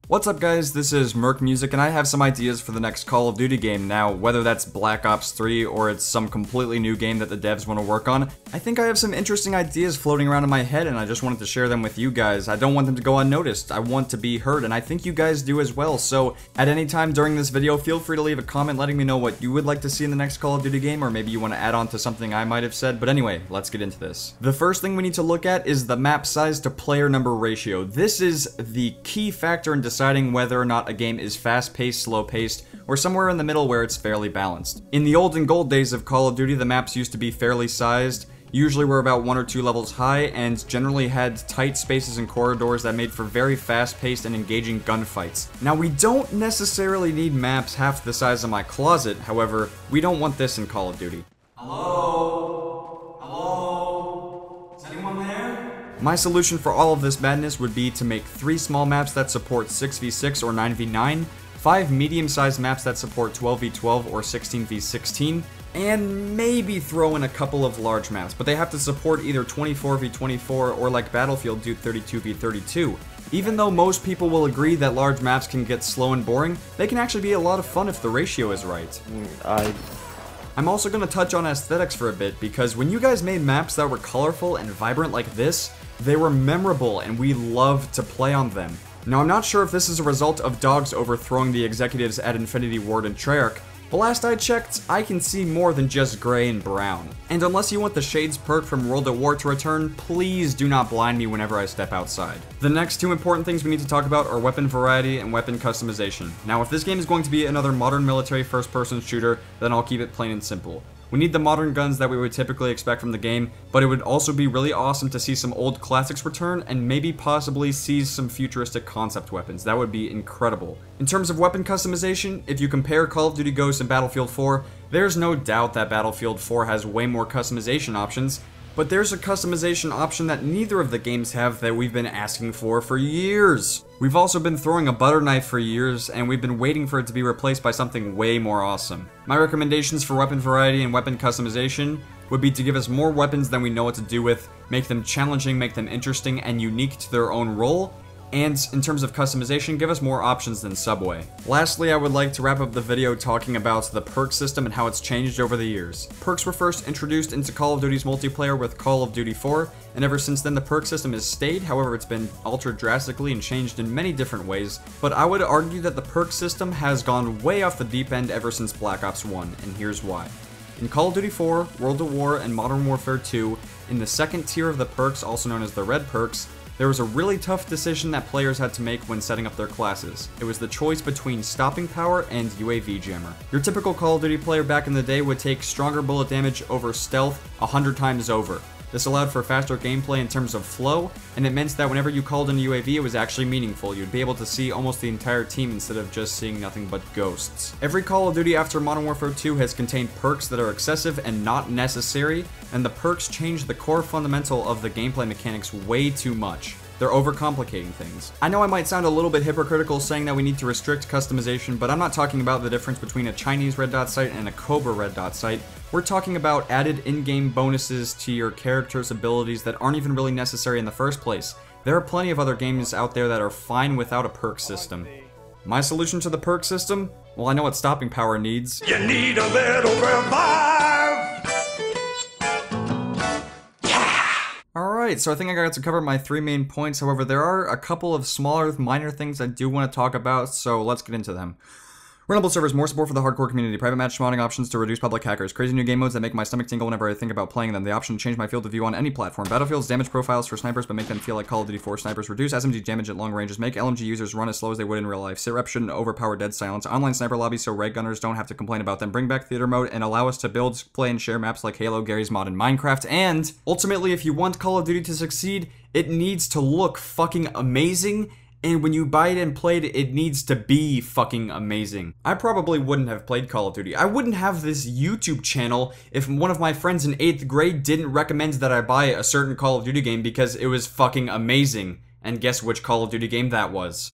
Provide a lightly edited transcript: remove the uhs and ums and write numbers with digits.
What's up guys, this is Merc Music and I have some ideas for the next Call of Duty game. Now, whether that's Black Ops 3 or it's some completely new game that the devs want to work on, I think I have some interesting ideas floating around in my head and I just wanted to share them with you guys. I don't want them to go unnoticed, I want to be heard and I think you guys do as well. So, at any time during this video, feel free to leave a comment letting me know what you would like to see in the next Call of Duty game, or maybe you want to add on to something I might have said, but anyway, let's get into this. The first thing we need to look at is the map size to player number ratio. This is the key factor in deciding whether or not a game is fast-paced, slow-paced, or somewhere in the middle where it's fairly balanced. In the old and gold days of Call of Duty, the maps used to be fairly sized, usually were about 1 or 2 levels high, and generally had tight spaces and corridors that made for very fast-paced and engaging gunfights. Now, we don't necessarily need maps half the size of my closet, however, we don't want this in Call of Duty. Hello? Hello? Is anyone there? My solution for all of this madness would be to make 3 small maps that support 6v6 or 9v9, 5 medium-sized maps that support 12v12 or 16v16, and maybe throw in a couple of large maps, but they have to support either 24v24 or like Battlefield do 32v32. Even though most people will agree that large maps can get slow and boring, they can actually be a lot of fun if the ratio is right. I'm also going to touch on aesthetics for a bit, because when you guys made maps that were colorful and vibrant like this, they were memorable and we loved to play on them. Now, I'm not sure if this is a result of dogs overthrowing the executives at Infinity Ward and Treyarch, but last I checked, I can see more than just gray and brown. And unless you want the Shades perk from World at War to return, please do not blind me whenever I step outside. The next 2 important things we need to talk about are weapon variety and weapon customization. Now, if this game is going to be another modern military first-person shooter, then I'll keep it plain and simple. We need the modern guns that we would typically expect from the game, but it would also be really awesome to see some old classics return and maybe possibly see some futuristic concept weapons. That would be incredible. In terms of weapon customization, if you compare Call of Duty Ghosts and Battlefield 4, there's no doubt that Battlefield 4 has way more customization options, but there's a customization option that neither of the games have that we've been asking for years. We've also been throwing a butter knife for years, and we've been waiting for it to be replaced by something way more awesome. My recommendations for weapon variety and weapon customization would be to give us more weapons than we know what to do with, make them challenging, make them interesting and unique to their own role, and in terms of customization, give us more options than Subway. Lastly, I would like to wrap up the video talking about the perk system and how it's changed over the years. Perks were first introduced into Call of Duty's multiplayer with Call of Duty 4, and ever since then the perk system has stayed. However, it's been altered drastically and changed in many different ways, but I would argue that the perk system has gone way off the deep end ever since Black Ops 1, and here's why. In Call of Duty 4, World at War, and Modern Warfare 2, in the second tier of the perks, also known as the red perks, there was a really tough decision that players had to make when setting up their classes. It was the choice between stopping power and UAV jammer. Your typical Call of Duty player back in the day would take stronger bullet damage over stealth 100 times over. This allowed for faster gameplay in terms of flow, and it meant that whenever you called in a UAV, it was actually meaningful. You'd be able to see almost the entire team instead of just seeing nothing but ghosts. Every Call of Duty after Modern Warfare 2 has contained perks that are excessive and not necessary, and the perks change the core fundamental of the gameplay mechanics way too much. They're overcomplicating things. I know I might sound a little bit hypocritical saying that we need to restrict customization, but I'm not talking about the difference between a Chinese red dot sight and a Cobra red dot sight. We're talking about added in-game bonuses to your character's abilities that aren't even really necessary in the first place. There are plenty of other games out there that are fine without a perk system. My solution to the perk system? Well, I know what stopping power needs. You need a little revive! Alright, so I think I got to cover my 3 main points. However, there are a couple of smaller, minor things I do want to talk about, so let's get into them. Runnable servers, more support for the hardcore community, private match modding options to reduce public hackers, crazy new game modes that make my stomach tingle whenever I think about playing them, the option to change my field of view on any platform, Battlefield's damage profiles for snipers but make them feel like Call of Duty 4 snipers, reduce SMG damage at long ranges, make LMG users run as slow as they would in real life, sitrep shouldn't overpower dead silence, online sniper lobbies so ray gunners don't have to complain about them, bring back theater mode, and allow us to build, play, and share maps like Halo, Gary's Mod, and Minecraft, and ultimately, if you want Call of Duty to succeed, it needs to look fucking amazing. And when you buy it and play it, it needs to be fucking amazing. I probably wouldn't have played Call of Duty. I wouldn't have this YouTube channel if one of my friends in 8th grade didn't recommend that I buy a certain Call of Duty game because it was fucking amazing. And guess which Call of Duty game that was?